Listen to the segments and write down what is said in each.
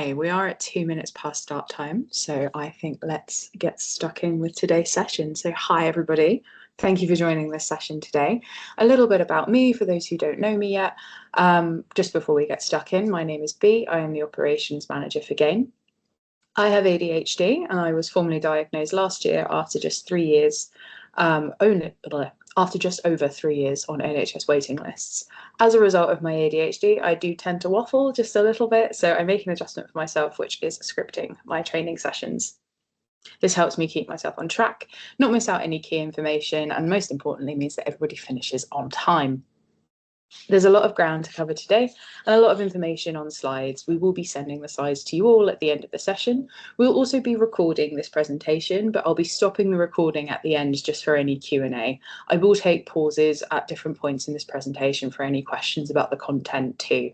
Okay, we are at 2 minutes past start time, so I think let's get stuck in with today's session. So hi everybody, thank you for joining this session today. A little bit about me for those who don't know me yet. Just before we get stuck in, my name is Bea. I am the operations manager for GAIN. I have ADHD and I was formally diagnosed last year after just 3 years, after just over 3 years on NHS waiting lists. As a result of my ADHD, I do tend to waffle just a little bit, so I make an adjustment for myself, which is scripting my training sessions. This helps me keep myself on track, not miss out any key information, and most importantly means that everybody finishes on time. There's a lot of ground to cover today and a lot of information on slides. We will be sending the slides to you all at the end of the session. We'll also be recording this presentation, but I'll be stopping the recording at the end just for any Q&A. I will take pauses at different points in this presentation for any questions about the content too.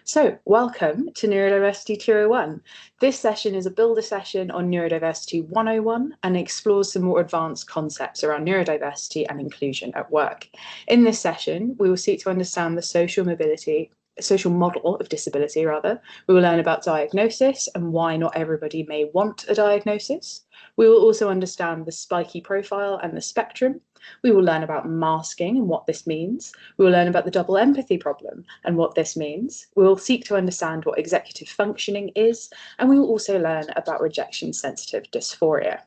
So welcome to Neurodiversity 201. This session is a builder session on Neurodiversity 101 and explores some more advanced concepts around neurodiversity and inclusion at work. In this session, we will seek to understand the social model of disability. We will learn about diagnosis and why not everybody may want a diagnosis. We will also understand the spiky profile and the spectrum. We will learn about masking and what this means. We will learn about the double empathy problem and what this means. We will seek to understand what executive functioning is, and we will also learn about rejection-sensitive dysphoria.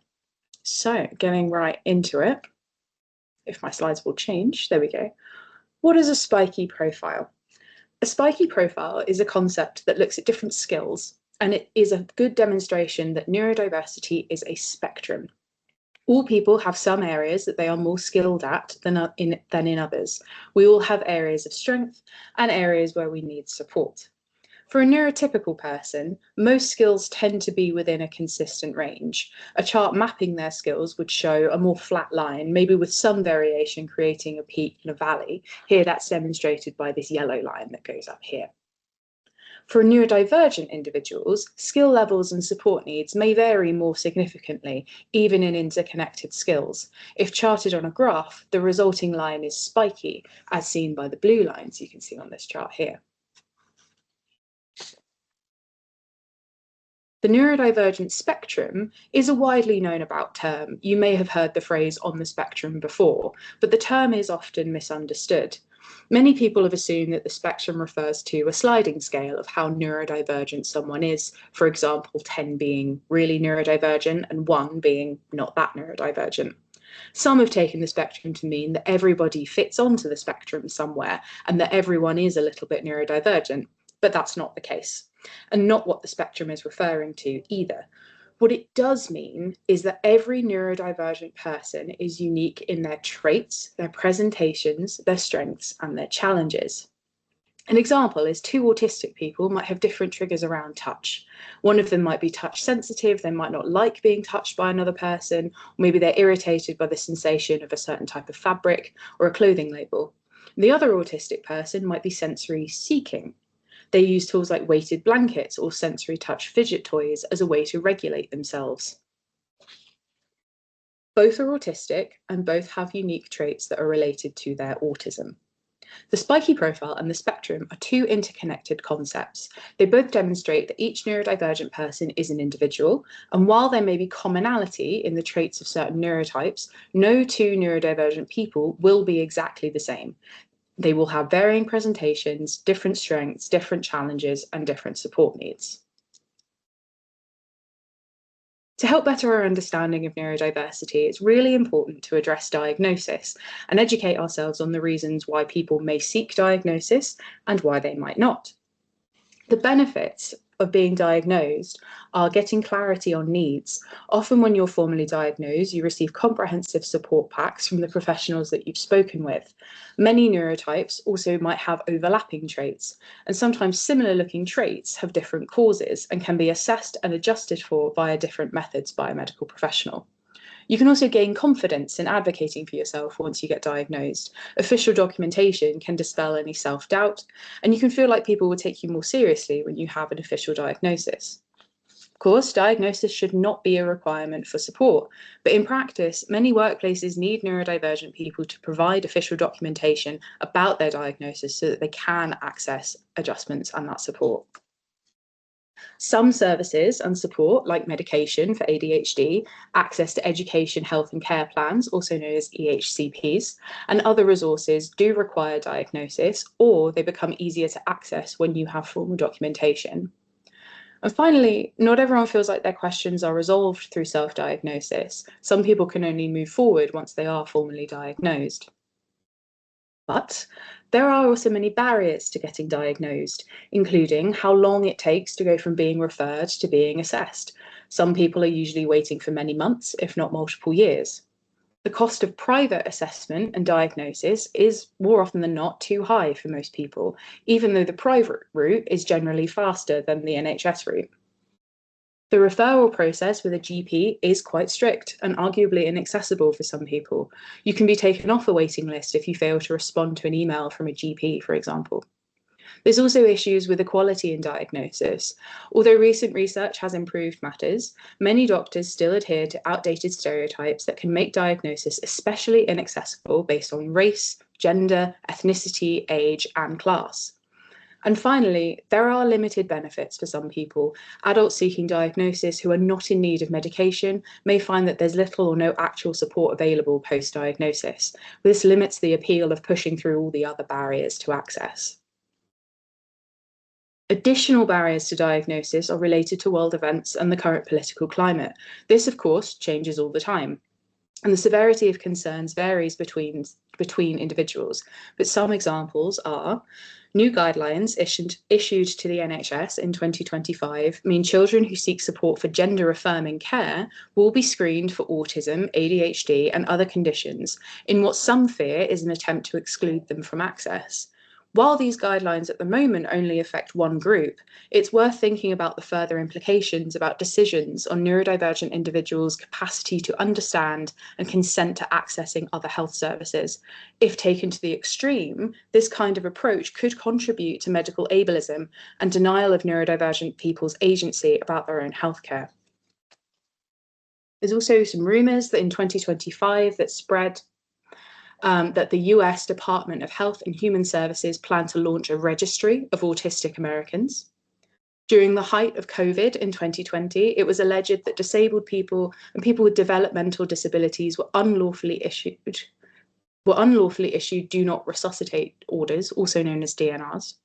So, getting right into it, if my slides will change, there we go. What is a spiky profile? A spiky profile is a concept that looks at different skills, and it is a good demonstration that neurodiversity is a spectrum. All people have some areas that they are more skilled at than in others. We all have areas of strength and areas where we need support. For a neurotypical person, most skills tend to be within a consistent range. A chart mapping their skills would show a more flat line, maybe with some variation creating a peak and a valley. Here that's demonstrated by this yellow line that goes up here. For neurodivergent individuals, skill levels and support needs may vary more significantly, even in interconnected skills. If charted on a graph, the resulting line is spiky, as seen by the blue lines you can see on this chart here. The neurodivergent spectrum is a widely known about term. You may have heard the phrase on the spectrum before, but the term is often misunderstood. Many people have assumed that the spectrum refers to a sliding scale of how neurodivergent someone is, for example, 10 being really neurodivergent and 1 being not that neurodivergent. Some have taken the spectrum to mean that everybody fits onto the spectrum somewhere and that everyone is a little bit neurodivergent, but that's not the case, and not what the spectrum is referring to either. What it does mean is that every neurodivergent person is unique in their traits, their presentations, their strengths, and their challenges. An example is 2 autistic people might have different triggers around touch. One of them might be touch sensitive, they might not like being touched by another person, or maybe they're irritated by the sensation of a certain type of fabric or a clothing label. The other autistic person might be sensory seeking. They use tools like weighted blankets or sensory touch fidget toys as a way to regulate themselves. Both are autistic and both have unique traits that are related to their autism. The spiky profile and the spectrum are 2 interconnected concepts. They both demonstrate that each neurodivergent person is an individual, and while there may be commonality in the traits of certain neurotypes, no 2 neurodivergent people will be exactly the same. They will have varying presentations, different strengths, different challenges, and different support needs. To help better our understanding of neurodiversity, it's really important to address diagnosis and educate ourselves on the reasons why people may seek diagnosis and why they might not. The benefits of being diagnosed are getting clarity on needs. Often when you're formally diagnosed, you receive comprehensive support packs from the professionals that you've spoken with. Many neurotypes also might have overlapping traits, and sometimes similar looking traits have different causes and can be assessed and adjusted for via different methods by a medical professional. You can also gain confidence in advocating for yourself once you get diagnosed. Official documentation can dispel any self-doubt, and you can feel like people will take you more seriously when you have an official diagnosis. Of course, diagnosis should not be a requirement for support, but in practice, many workplaces need neurodivergent people to provide official documentation about their diagnosis so that they can access adjustments and that support. Some services and support, like medication for ADHD, access to education, health and care plans, also known as EHCPs, and other resources do require diagnosis, or they become easier to access when you have formal documentation. And finally, not everyone feels like their questions are resolved through self-diagnosis. Some people can only move forward once they are formally diagnosed. But there are also many barriers to getting diagnosed, including how long it takes to go from being referred to being assessed. Some people are usually waiting for many months, if not multiple years. The cost of private assessment and diagnosis is more often than not too high for most people, even though the private route is generally faster than the NHS route. The referral process with a GP is quite strict and arguably inaccessible for some people. You can be taken off a waiting list if you fail to respond to an email from a GP, for example. There's also issues with equality in diagnosis. Although recent research has improved matters, many doctors still adhere to outdated stereotypes that can make diagnosis especially inaccessible based on race, gender, ethnicity, age, and class. And finally, there are limited benefits for some people. Adults seeking diagnosis who are not in need of medication may find that there's little or no actual support available post-diagnosis. This limits the appeal of pushing through all the other barriers to access. Additional barriers to diagnosis are related to world events and the current political climate. This, of course, changes all the time. And the severity of concerns varies between individuals, but some examples are new guidelines issued to the NHS in 2025 mean children who seek support for gender-affirming care will be screened for autism, ADHD, and other conditions in what some fear is an attempt to exclude them from access. While these guidelines at the moment only affect one group, it's worth thinking about the further implications about decisions on neurodivergent individuals' capacity to understand and consent to accessing other health services. If taken to the extreme, this kind of approach could contribute to medical ableism and denial of neurodivergent people's agency about their own healthcare. There's also some rumours that in 2025 that spread that the US Department of Health and Human Services plan to launch a registry of autistic Americans. During the height of COVID in 2020, it was alleged that disabled people and people with developmental disabilities were unlawfully issued do not resuscitate orders, also known as DNRs.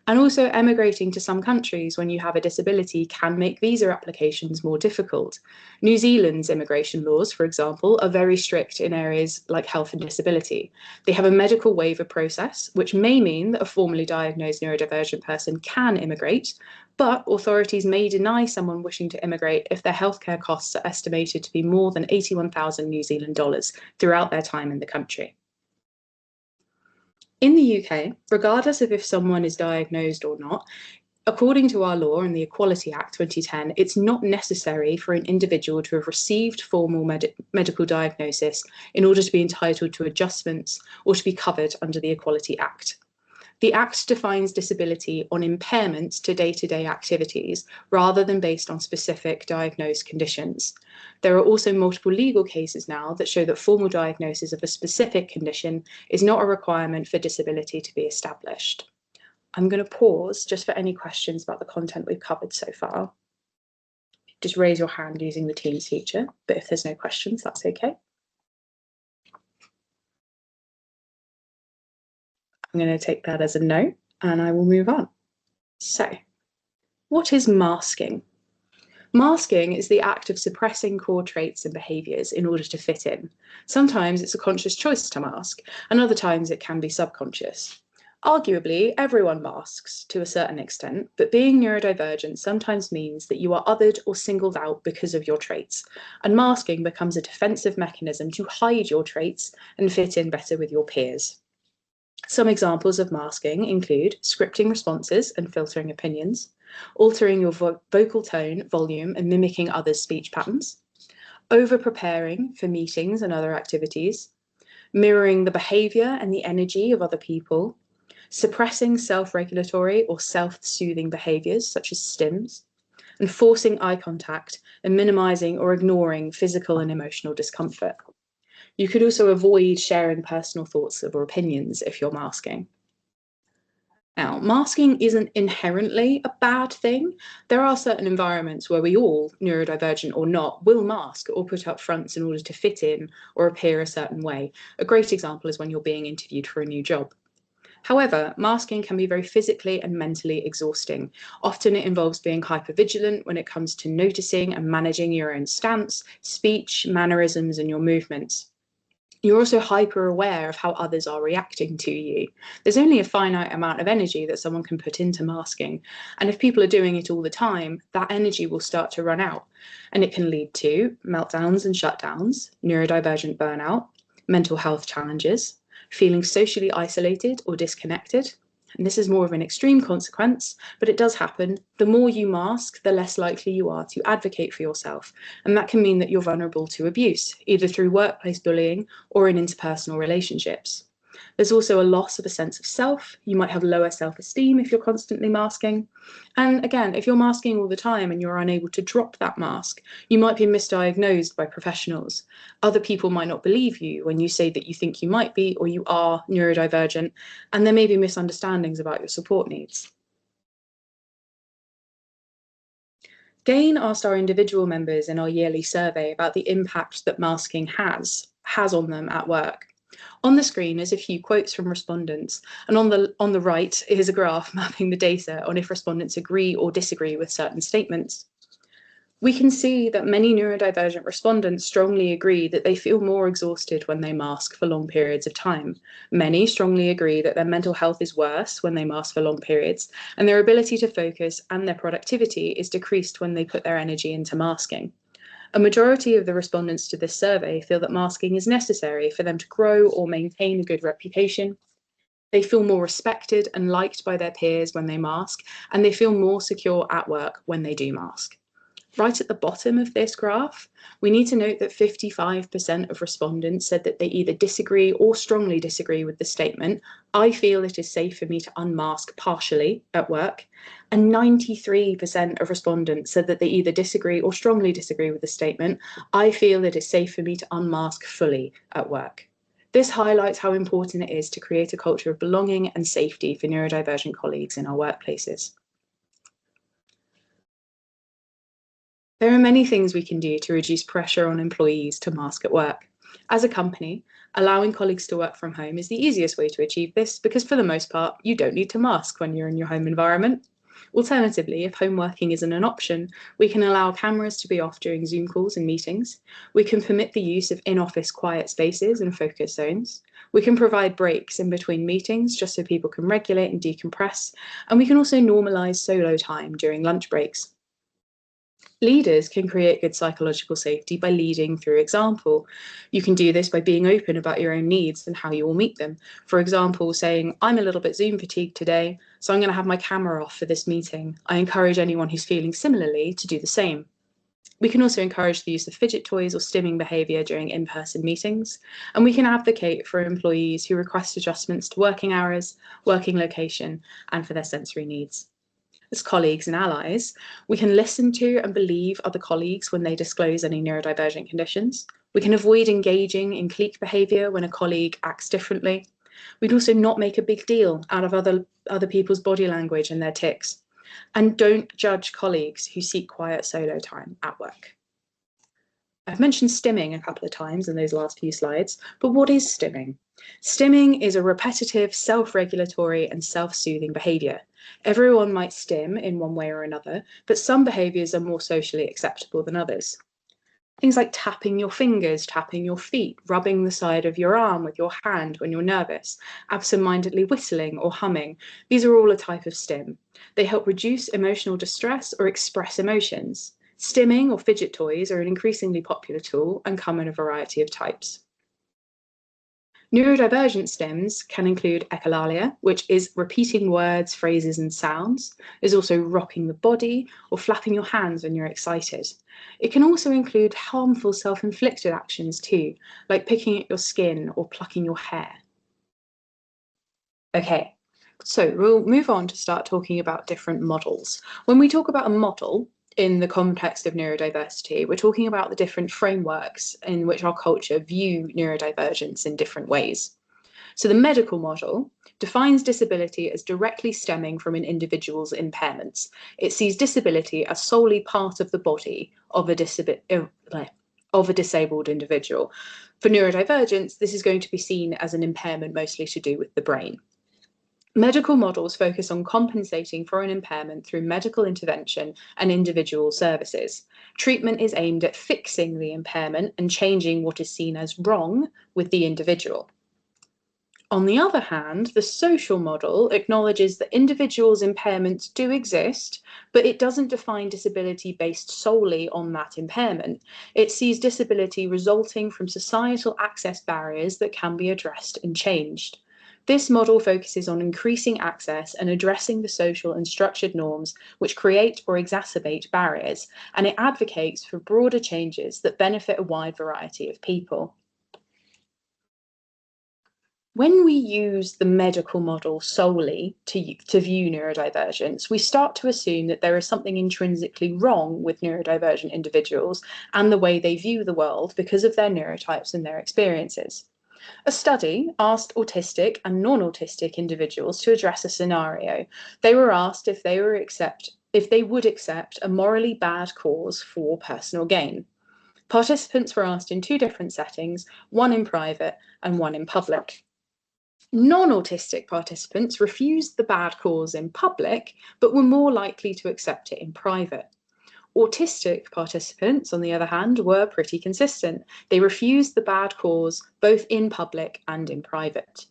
And also emigrating to some countries when you have a disability can make visa applications more difficult. New Zealand's immigration laws, for example, are very strict in areas like health and disability. They have a medical waiver process, which may mean that a formally diagnosed neurodivergent person can immigrate, but authorities may deny someone wishing to immigrate if their healthcare costs are estimated to be more than 81,000 New Zealand dollars throughout their time in the country. In the UK, regardless of if someone is diagnosed or not, according to our law and the Equality Act 2010, it's not necessary for an individual to have received formal medical diagnosis in order to be entitled to adjustments or to be covered under the Equality Act. The Act defines disability on impairments to day-to-day activities rather than based on specific diagnosed conditions. There are also multiple legal cases now that show that formal diagnosis of a specific condition is not a requirement for disability to be established. I'm going to pause just for any questions about the content we've covered so far. Just raise your hand using the Teams feature, but if there's no questions, that's okay. I'm going to take that as a no, and I will move on. So, what is masking? Masking is the act of suppressing core traits and behaviours in order to fit in. Sometimes it's a conscious choice to mask, and other times it can be subconscious. Arguably, everyone masks to a certain extent, but being neurodivergent sometimes means that you are othered or singled out because of your traits, and masking becomes a defensive mechanism to hide your traits and fit in better with your peers. Some examples of masking include scripting responses and filtering opinions, altering your vocal tone, volume, and mimicking others' speech patterns, over-preparing for meetings and other activities, mirroring the behaviour and the energy of other people, suppressing self-regulatory or self-soothing behaviours such as stims, and forcing eye contact and minimising or ignoring physical and emotional discomfort. You could also avoid sharing personal thoughts or opinions if you're masking. Now, masking isn't inherently a bad thing. There are certain environments where we all, neurodivergent or not, will mask or put up fronts in order to fit in or appear a certain way. A great example is when you're being interviewed for a new job. However, masking can be very physically and mentally exhausting. Often it involves being hypervigilant when it comes to noticing and managing your own stance, speech, mannerisms, and your movements. You're also hyper aware of how others are reacting to you. There's only a finite amount of energy that someone can put into masking. And if people are doing it all the time, that energy will start to run out. And it can lead to meltdowns and shutdowns, neurodivergent burnout, mental health challenges, feeling socially isolated or disconnected. And this is more of an extreme consequence, but it does happen. The more you mask, the less likely you are to advocate for yourself. And that can mean that you're vulnerable to abuse, either through workplace bullying or in interpersonal relationships. There's also a loss of a sense of self. You might have lower self-esteem if you're constantly masking. And again, if you're masking all the time and you're unable to drop that mask, you might be misdiagnosed by professionals. Other people might not believe you when you say that you think you might be or you are neurodivergent, and there may be misunderstandings about your support needs. GAIN asked our individual members in our yearly survey about the impact that masking has on them at work. On the screen is a few quotes from respondents, and on the right is a graph mapping the data on if respondents agree or disagree with certain statements. We can see that many neurodivergent respondents strongly agree that they feel more exhausted when they mask for long periods of time. Many strongly agree that their mental health is worse when they mask for long periods, and their ability to focus and their productivity is decreased when they put their energy into masking. A majority of the respondents to this survey feel that masking is necessary for them to grow or maintain a good reputation. They feel more respected and liked by their peers when they mask, and they feel more secure at work when they do mask. Right at the bottom of this graph, we need to note that 55% of respondents said that they either disagree or strongly disagree with the statement, "I feel it is safe for me to unmask partially at work," and 93% of respondents said that they either disagree or strongly disagree with the statement, "I feel it is safe for me to unmask fully at work." This highlights how important it is to create a culture of belonging and safety for neurodivergent colleagues in our workplaces. There are many things we can do to reduce pressure on employees to mask at work. As a company, allowing colleagues to work from home is the easiest way to achieve this because for the most part, you don't need to mask when you're in your home environment. Alternatively, if home working isn't an option, we can allow cameras to be off during Zoom calls and meetings. We can permit the use of in-office quiet spaces and focus zones. We can provide breaks in between meetings just so people can regulate and decompress. And we can also normalise solo time during lunch breaks. Leaders can create good psychological safety by leading through example. You can do this by being open about your own needs and how you will meet them. For example, saying, "I'm a little bit Zoom fatigued today, so I'm going to have my camera off for this meeting. I encourage anyone who's feeling similarly to do the same." We can also encourage the use of fidget toys or stimming behaviour during in-person meetings. And we can advocate for employees who request adjustments to working hours, working location, and for their sensory needs. As colleagues and allies, we can listen to and believe other colleagues when they disclose any neurodivergent conditions. We can avoid engaging in clique behaviour when a colleague acts differently. We'd also not make a big deal out of other people's body language and their tics. And don't judge colleagues who seek quiet solo time at work. I've mentioned stimming a couple of times in those last few slides, but what is stimming? Stimming is a repetitive, self-regulatory and self-soothing behaviour. Everyone might stim in one way or another, but some behaviours are more socially acceptable than others. Things like tapping your fingers, tapping your feet, rubbing the side of your arm with your hand when you're nervous, absent-mindedly whistling or humming. These are all a type of stim. They help reduce emotional distress or express emotions. Stimming or fidget toys are an increasingly popular tool and come in a variety of types. Neurodivergent stims can include echolalia, which is repeating words, phrases, and sounds. There's also rocking the body or flapping your hands when you're excited. It can also include harmful self-inflicted actions too, like picking at your skin or plucking your hair. Okay, so we'll move on to start talking about different models. When we talk about a model, in the context of neurodiversity, we're talking about the different frameworks in which our culture view neurodivergence in different ways. So the medical model defines disability as directly stemming from an individual's impairments. It sees disability as solely part of the body of a disabled individual. For neurodivergence, this is going to be seen as an impairment mostly to do with the brain. Medical models focus on compensating for an impairment through medical intervention and individual services. Treatment is aimed at fixing the impairment and changing what is seen as wrong with the individual. On the other hand, the social model acknowledges that individuals' impairments do exist, but it doesn't define disability based solely on that impairment. It sees disability resulting from societal access barriers that can be addressed and changed. This model focuses on increasing access and addressing the social and structured norms which create or exacerbate barriers, and it advocates for broader changes that benefit a wide variety of people. When we use the medical model solely to view neurodivergence, we start to assume that there is something intrinsically wrong with neurodivergent individuals and the way they view the world because of their neurotypes and their experiences. A study asked autistic and non-autistic individuals to address a scenario. They were asked if they would accept a morally bad cause for personal gain. Participants were asked in two different settings, one in private and one in public. Non-autistic participants refused the bad cause in public, but were more likely to accept it in private. Autistic participants, on the other hand, were pretty consistent. They refused the bad cause both in public and in private.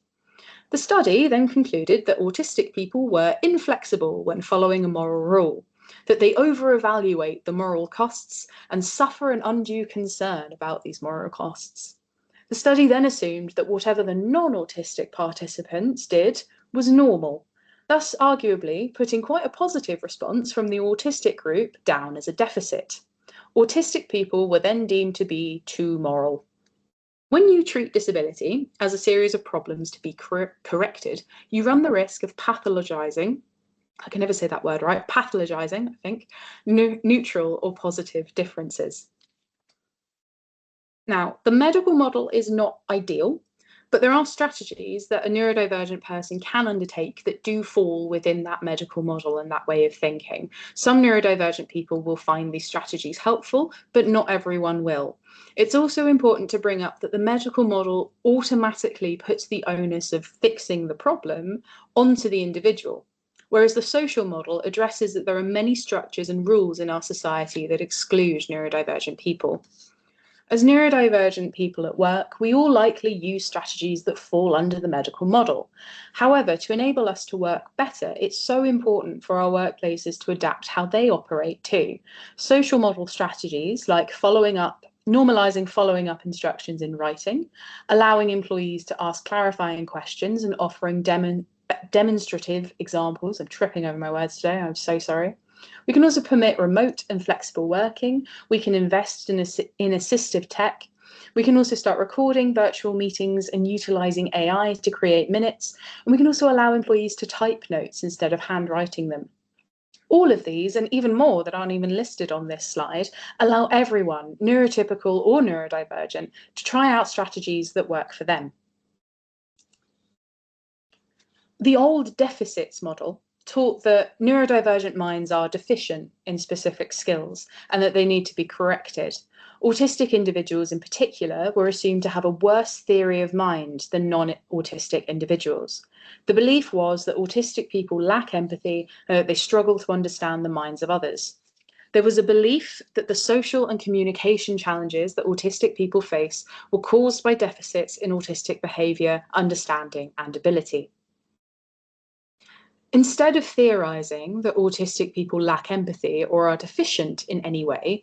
The study then concluded that autistic people were inflexible when following a moral rule, that they over-evaluate the moral costs and suffer an undue concern about these moral costs. The study then assumed that whatever the non-autistic participants did was normal, thus arguably putting quite a positive response from the autistic group down as a deficit. Autistic people were then deemed to be too moral. When you treat disability as a series of problems to be corrected, you run the risk of pathologizing, I can never say that word right, pathologizing, I think, neutral or positive differences. Now, the medical model is not ideal, but there are strategies that a neurodivergent person can undertake that do fall within that medical model and that way of thinking. Some neurodivergent people will find these strategies helpful, but not everyone will. It's also important to bring up that the medical model automatically puts the onus of fixing the problem onto the individual, whereas the social model addresses that there are many structures and rules in our society that exclude neurodivergent people. As neurodivergent people at work, we all likely use strategies that fall under the medical model. However, to enable us to work better, it's so important for our workplaces to adapt how they operate too. Social model strategies like normalizing following up instructions in writing, allowing employees to ask clarifying questions and offering demonstrative examples. I'm tripping over my words today, I'm so sorry. We can also permit remote and flexible working. We can invest in assistive tech. We can also start recording virtual meetings and utilizing AI to create minutes. And we can also allow employees to type notes instead of handwriting them. All of these, and even more that aren't even listed on this slide, allow everyone, neurotypical or neurodivergent, to try out strategies that work for them. The old deficits model taught that neurodivergent minds are deficient in specific skills and that they need to be corrected. Autistic individuals in particular were assumed to have a worse theory of mind than non-autistic individuals. The belief was that autistic people lack empathy and that they struggle to understand the minds of others. There was a belief that the social and communication challenges that autistic people face were caused by deficits in autistic behaviour, understanding and ability. Instead of theorizing that autistic people lack empathy or are deficient in any way,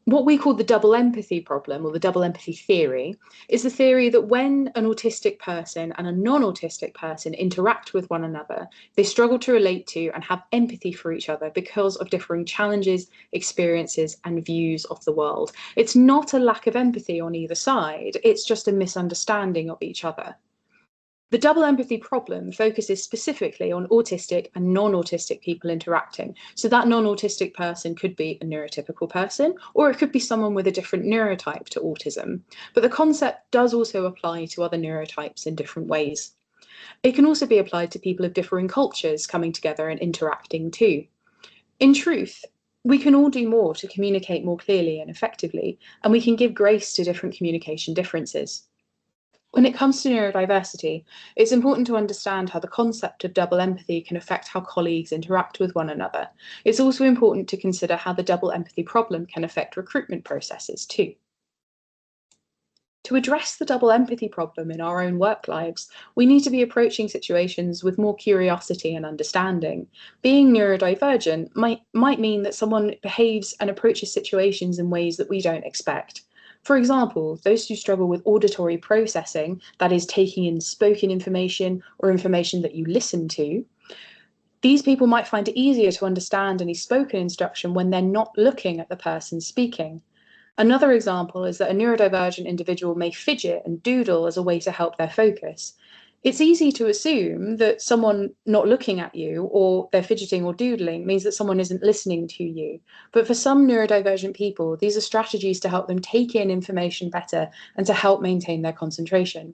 what we call the double empathy problem, or the double empathy theory, is the theory that when an autistic person and a non-autistic person interact with one another, they struggle to relate to and have empathy for each other because of differing challenges, experiences, and views of the world. It's not a lack of empathy on either side, it's just a misunderstanding of each other. The double empathy problem focuses specifically on autistic and non-autistic people interacting. So that non-autistic person could be a neurotypical person, or it could be someone with a different neurotype to autism. But the concept does also apply to other neurotypes in different ways. It can also be applied to people of differing cultures coming together and interacting too. In truth, we can all do more to communicate more clearly and effectively, and we can give grace to different communication differences. When it comes to neurodiversity, it's important to understand how the concept of double empathy can affect how colleagues interact with one another. It's also important to consider how the double empathy problem can affect recruitment processes too. To address the double empathy problem in our own work lives, we need to be approaching situations with more curiosity and understanding. Being neurodivergent might mean that someone behaves and approaches situations in ways that we don't expect. For example, those who struggle with auditory processing, that is taking in spoken information or information that you listen to, these people might find it easier to understand any spoken instruction when they're not looking at the person speaking. Another example is that a neurodivergent individual may fidget and doodle as a way to help their focus. It's easy to assume that someone not looking at you, or they're fidgeting or doodling, means that someone isn't listening to you. But for some neurodivergent people, these are strategies to help them take in information better and to help maintain their concentration.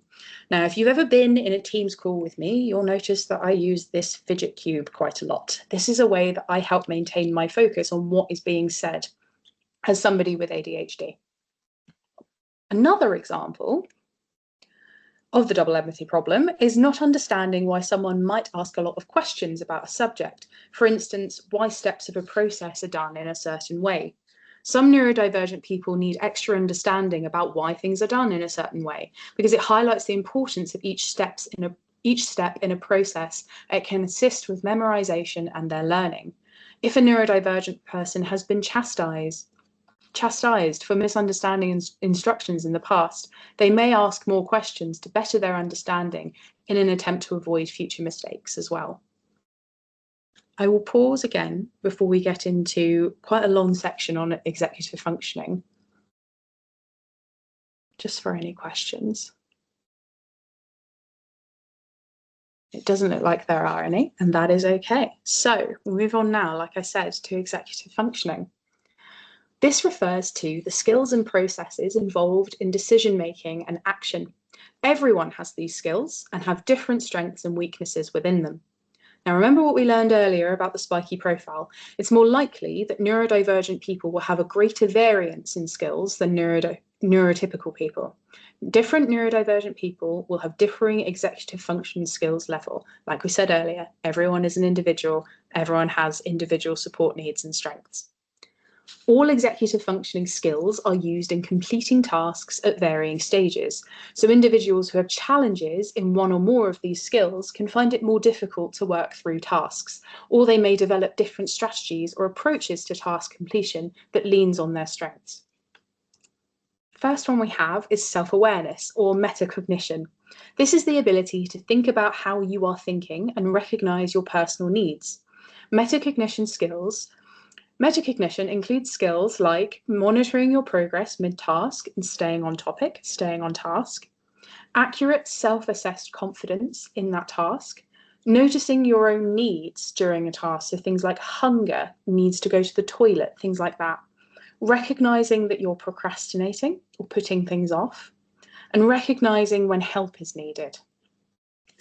Now, if you've ever been in a Teams call with me, you'll notice that I use this fidget cube quite a lot. This is a way that I help maintain my focus on what is being said as somebody with ADHD. Another example of the double empathy problem is not understanding why someone might ask a lot of questions about a subject. For instance, why steps of a process are done in a certain way. Some neurodivergent people need extra understanding about why things are done in a certain way, because it highlights the importance of each step in a process. It can assist with memorization and their learning. If a neurodivergent person has been chastised for misunderstanding instructions in the past, they may ask more questions to better their understanding in an attempt to avoid future mistakes as well. I will pause again before we get into quite a long section on executive functioning, just for any questions. It doesn't look like there are any, and that is okay. So we'll move on now, like I said, to executive functioning. This refers to the skills and processes involved in decision-making and action. Everyone has these skills and have different strengths and weaknesses within them. Now, remember what we learned earlier about the spiky profile. It's more likely that neurodivergent people will have a greater variance in skills than neurotypical people. Different neurodivergent people will have differing executive function skills level. Like we said earlier, everyone is an individual, everyone has individual support needs and strengths. All executive functioning skills are used in completing tasks at varying stages. So individuals who have challenges in one or more of these skills can find it more difficult to work through tasks, or they may develop different strategies or approaches to task completion that leans on their strengths. First one we have is self-awareness or metacognition. This is the ability to think about how you are thinking and recognize your personal needs. Metacognition includes skills like monitoring your progress mid-task and staying on task, accurate self-assessed confidence in that task, noticing your own needs during a task, so things like hunger, needs to go to the toilet, things like that, recognizing that you're procrastinating or putting things off, and recognizing when help is needed.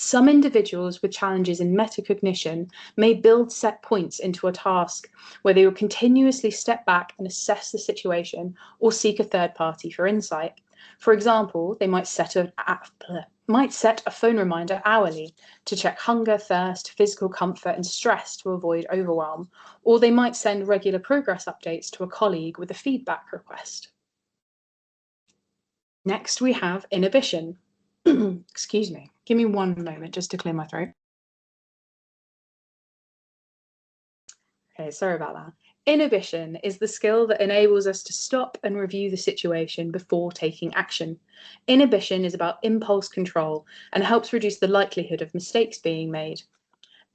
Some individuals with challenges in metacognition may build set points into a task where they will continuously step back and assess the situation or seek a third party for insight. For example, they might set a phone reminder hourly to check hunger, thirst, physical comfort, and stress to avoid overwhelm, or they might send regular progress updates to a colleague with a feedback request. Next, we have inhibition. Excuse me, give me one moment just to clear my throat. Okay, sorry about that. Inhibition is the skill that enables us to stop and review the situation before taking action. Inhibition is about impulse control and helps reduce the likelihood of mistakes being made.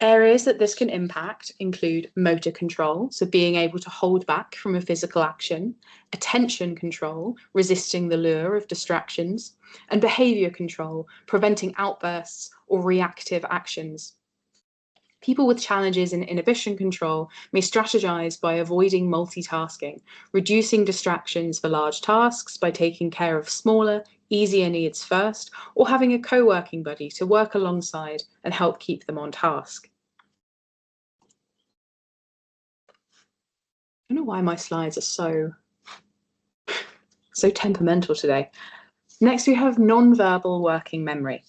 Areas that this can impact include motor control, so being able to hold back from a physical action, attention control, resisting the lure of distractions, and behaviour control, preventing outbursts or reactive actions. People with challenges in inhibition control may strategize by avoiding multitasking, reducing distractions for large tasks by taking care of smaller, easier needs first, or having a co-working buddy to work alongside and help keep them on task. I don't know why my slides are so temperamental today. Next, we have non-verbal working memory.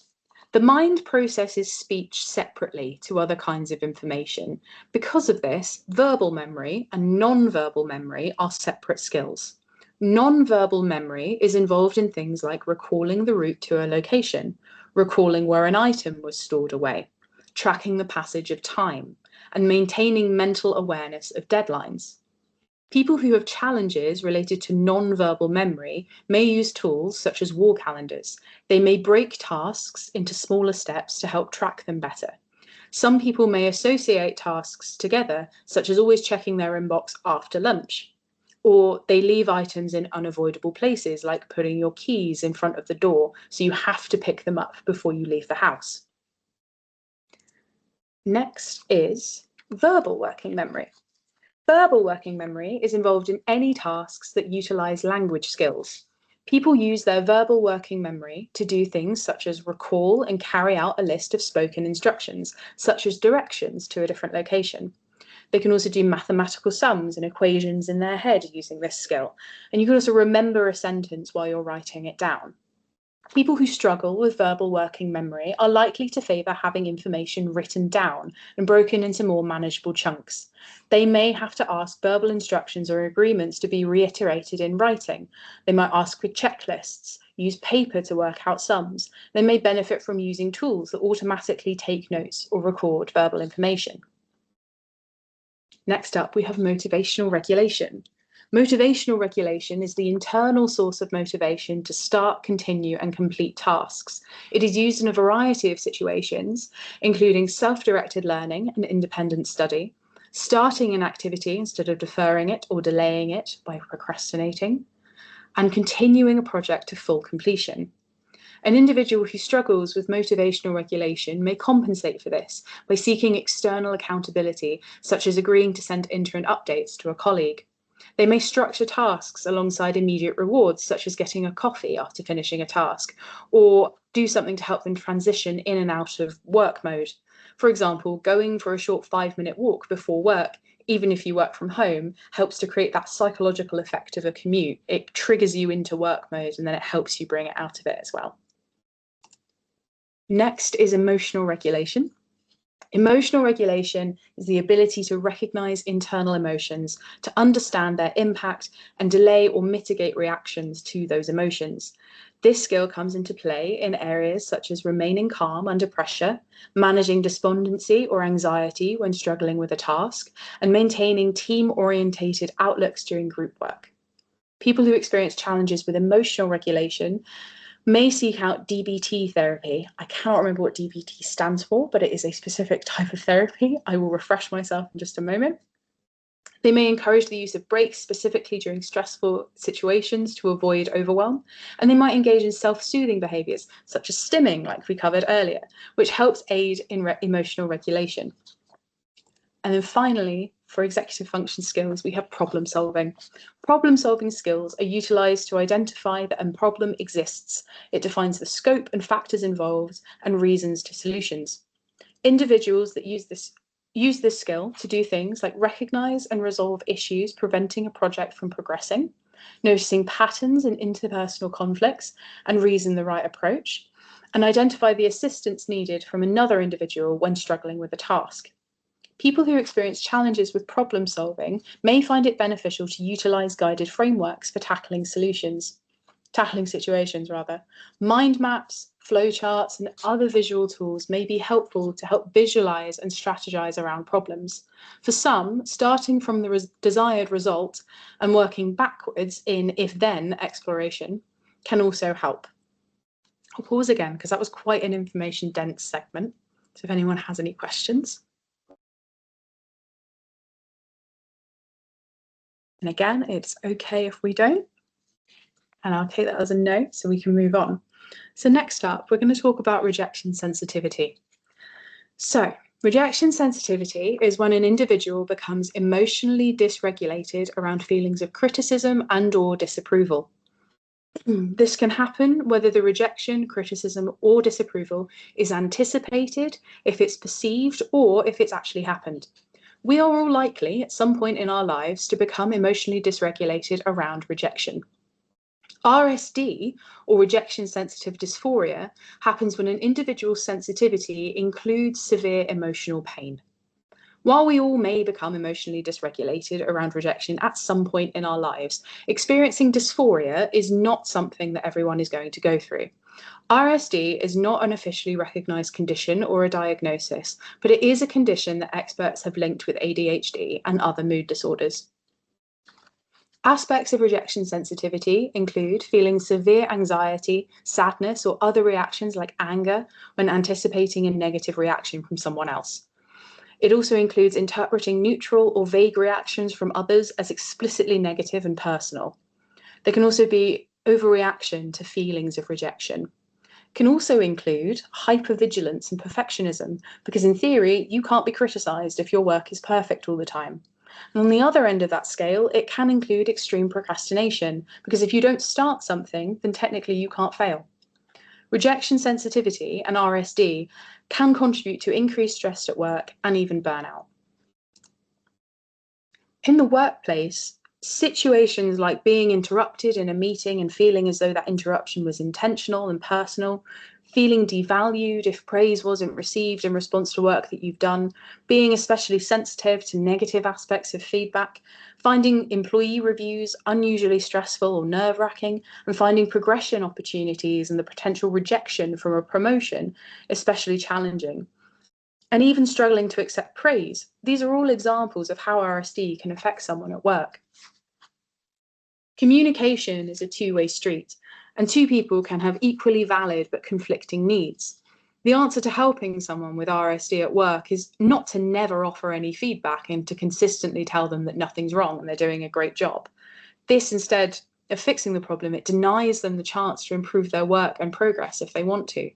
The mind processes speech separately to other kinds of information. Because of this, verbal memory and non-verbal memory are separate skills. Non-verbal memory is involved in things like recalling the route to a location, recalling where an item was stored away, tracking the passage of time, and maintaining mental awareness of deadlines. People who have challenges related to non-verbal memory may use tools such as wall calendars. They may break tasks into smaller steps to help track them better. Some people may associate tasks together, such as always checking their inbox after lunch. Or they leave items in unavoidable places, like putting your keys in front of the door, so you have to pick them up before you leave the house. Next is verbal working memory. Verbal working memory is involved in any tasks that utilize language skills. People use their verbal working memory to do things such as recall and carry out a list of spoken instructions, such as directions to a different location. They can also do mathematical sums and equations in their head using this skill. And you can also remember a sentence while you're writing it down. People who struggle with verbal working memory are likely to favour having information written down and broken into more manageable chunks. They may have to ask verbal instructions or agreements to be reiterated in writing. They might ask for checklists, use paper to work out sums. They may benefit from using tools that automatically take notes or record verbal information. Next up, we have motivational regulation. Motivational regulation is the internal source of motivation to start, continue, and complete tasks. It is used in a variety of situations, including self-directed learning and independent study, starting an activity instead of deferring it or delaying it by procrastinating, and continuing a project to full completion. An individual who struggles with motivational regulation may compensate for this by seeking external accountability, such as agreeing to send interim updates to a colleague. They may structure tasks alongside immediate rewards, such as getting a coffee after finishing a task, or do something to help them transition in and out of work mode. For example, going for a short 5-minute walk before work, even if you work from home, helps to create that psychological effect of a commute. It triggers you into work mode and then it helps you bring it out of it as well. Next is emotional regulation. Emotional regulation is the ability to recognize internal emotions, to understand their impact, and delay or mitigate reactions to those emotions. This skill comes into play in areas such as remaining calm under pressure, managing despondency or anxiety when struggling with a task, and maintaining team-orientated outlooks during group work. People who experience challenges with emotional regulation may seek out DBT therapy. I cannot remember what DBT stands for, but it is a specific type of therapy. I will refresh myself in just a moment. They may encourage the use of breaks specifically during stressful situations to avoid overwhelm, and they might engage in self-soothing behaviours, such as stimming, like we covered earlier, which helps aid in emotional regulation. And then finally, for executive function skills, we have problem solving. Problem solving skills are utilised to identify that a problem exists. It defines the scope and factors involved and reasons to solutions. Individuals that use this skill to do things like recognise and resolve issues preventing a project from progressing, noticing patterns in interpersonal conflicts and reason the right approach, and identify the assistance needed from another individual when struggling with a task. People who experience challenges with problem solving may find it beneficial to utilise guided frameworks for tackling situations. Mind maps, flowcharts, and other visual tools may be helpful to help visualise and strategise around problems. For some, starting from the desired result and working backwards in if-then exploration can also help. I'll pause again because that was quite an information-dense segment. So if anyone has any questions. And again, it's okay if we don't. And I'll take that as a no, so we can move on. So next up, we're going to talk about rejection sensitivity. So rejection sensitivity is when an individual becomes emotionally dysregulated around feelings of criticism and/or disapproval. This can happen whether the rejection, criticism, or disapproval is anticipated, if it's perceived, or if it's actually happened. We are all likely at some point in our lives to become emotionally dysregulated around rejection. RSD, or rejection sensitive dysphoria, happens when an individual's sensitivity includes severe emotional pain. While we all may become emotionally dysregulated around rejection at some point in our lives, experiencing dysphoria is not something that everyone is going to go through. RSD is not an officially recognised condition or a diagnosis, but it is a condition that experts have linked with ADHD and other mood disorders. Aspects of rejection sensitivity include feeling severe anxiety, sadness, or other reactions like anger when anticipating a negative reaction from someone else. It also includes interpreting neutral or vague reactions from others as explicitly negative and personal. There can also be overreaction to feelings of rejection. It can also include hypervigilance and perfectionism, because in theory, you can't be criticised if your work is perfect all the time. And on the other end of that scale, it can include extreme procrastination, because if you don't start something, then technically you can't fail. Rejection sensitivity and RSD can contribute to increased stress at work and even burnout. In the workplace, situations like being interrupted in a meeting and feeling as though that interruption was intentional and personal, feeling devalued if praise wasn't received in response to work that you've done, being especially sensitive to negative aspects of feedback, finding employee reviews unusually stressful or nerve-wracking, and finding progression opportunities and the potential rejection from a promotion especially challenging, and even struggling to accept praise. These are all examples of how RSD can affect someone at work. Communication is a two-way street, and two people can have equally valid but conflicting needs. The answer to helping someone with RSD at work is not to never offer any feedback and to consistently tell them that nothing's wrong and they're doing a great job. This, instead of fixing the problem, it denies them the chance to improve their work and progress if they want to.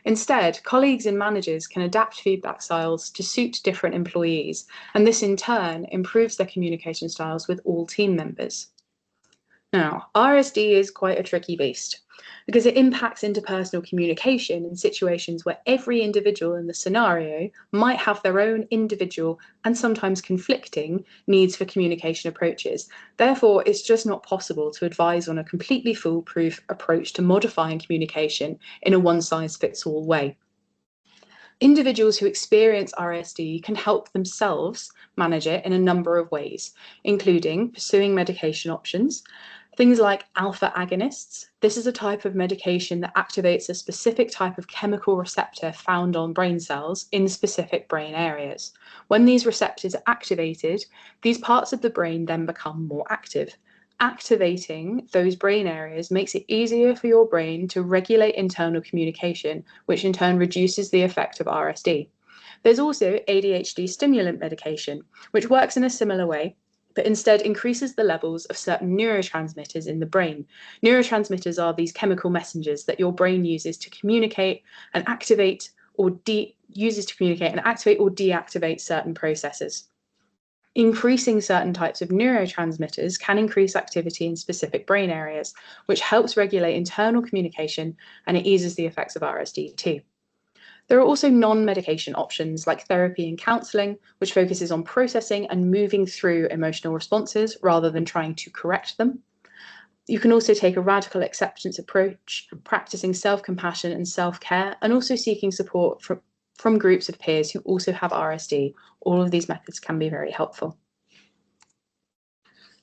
Instead, colleagues and managers can adapt feedback styles to suit different employees, and this in turn improves their communication styles with all team members. Now, RSD is quite a tricky beast because it impacts interpersonal communication in situations where every individual in the scenario might have their own individual and sometimes conflicting needs for communication approaches. Therefore, it's just not possible to advise on a completely foolproof approach to modifying communication in a one-size-fits-all way. Individuals who experience RSD can help themselves manage it in a number of ways, including pursuing medication options, things like alpha agonists. This is a type of medication that activates a specific type of chemical receptor found on brain cells in specific brain areas. When these receptors are activated, these parts of the brain then become more active. Activating those brain areas makes it easier for your brain to regulate internal communication, which in turn reduces the effect of RSD. There's also ADHD stimulant medication, which works in a similar way, but instead increases the levels of certain neurotransmitters in the brain. Neurotransmitters are these chemical messengers that your brain uses to communicate and activate or deactivate certain processes. Increasing certain types of neurotransmitters can increase activity in specific brain areas, which helps regulate internal communication, and it eases the effects of RSD too. There are also non-medication options like therapy and counselling, which focuses on processing and moving through emotional responses rather than trying to correct them. You can also take a radical acceptance approach, practicing self-compassion and self-care, and also seeking support from groups of peers who also have RSD. All of these methods can be very helpful.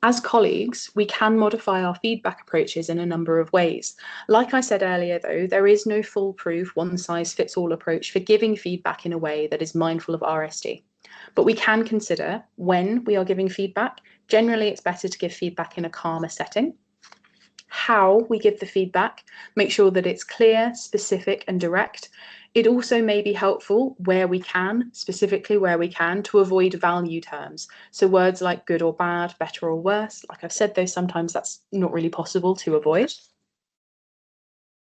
As colleagues, we can modify our feedback approaches in a number of ways. Like I said earlier, though, there is no foolproof one-size-fits-all approach for giving feedback in a way that is mindful of RSD. But we can consider when we are giving feedback. Generally, it's better to give feedback in a calmer setting. how we give the feedback, make sure that it's clear, specific, and direct. It also may be helpful where we can, specifically where we can, to avoid value terms. So words like good or bad, better or worse, like I've said, though sometimes that's not really possible to avoid.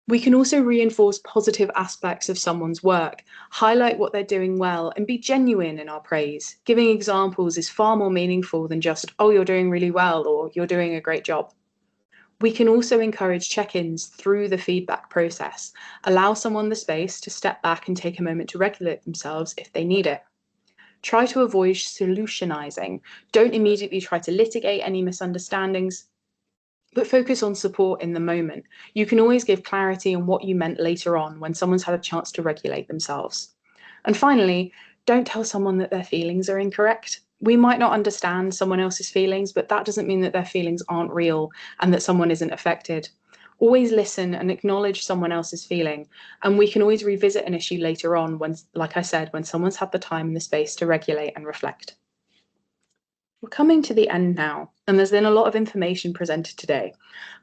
We can also reinforce positive aspects of someone's work, highlight what they're doing well, and be genuine in our praise. Giving examples is far more meaningful than just, oh, you're doing really well, or you're doing a great job. We can also encourage check-ins through the feedback process, allow someone the space to step back and take a moment to regulate themselves if they need it. Try to avoid solutionizing. Don't immediately try to litigate any misunderstandings, but focus on support in the moment. You can always give clarity on what you meant later on when someone's had a chance to regulate themselves. And finally, don't tell someone that their feelings are incorrect. We might not understand someone else's feelings, but that doesn't mean that their feelings aren't real and that someone isn't affected. Always listen and acknowledge someone else's feeling. And we can always revisit an issue later on when, like I said, when someone's had the time and the space to regulate and reflect. We're coming to the end now, and there's been a lot of information presented today.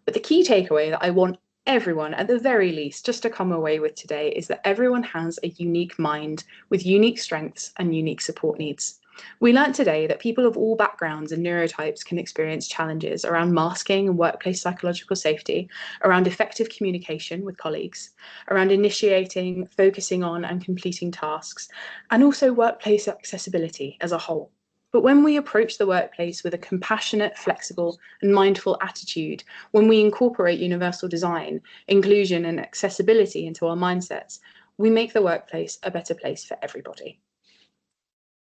But the key takeaway that I want everyone, at the very least, just to come away with today is that everyone has a unique mind with unique strengths and unique support needs. We learned today that people of all backgrounds and neurotypes can experience challenges around masking and workplace psychological safety, around effective communication with colleagues, around initiating, focusing on and completing tasks, and also workplace accessibility as a whole. But when we approach the workplace with a compassionate, flexible, and mindful attitude, when we incorporate universal design, inclusion, and accessibility into our mindsets, we make the workplace a better place for everybody.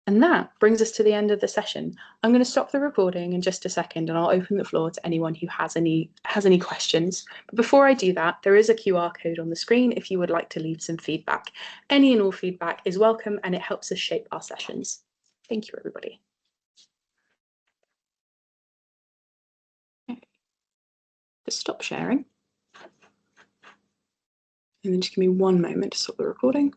And that brings us to the end of the session. I'm going to stop the recording in just a second and I'll open the floor to anyone who has any questions. But before I do that, there is a QR code on the screen if you would like to leave some feedback. Any and all feedback is welcome and it helps us shape our sessions. Thank you, everybody. Just stop sharing. And then just give me one moment to stop the recording.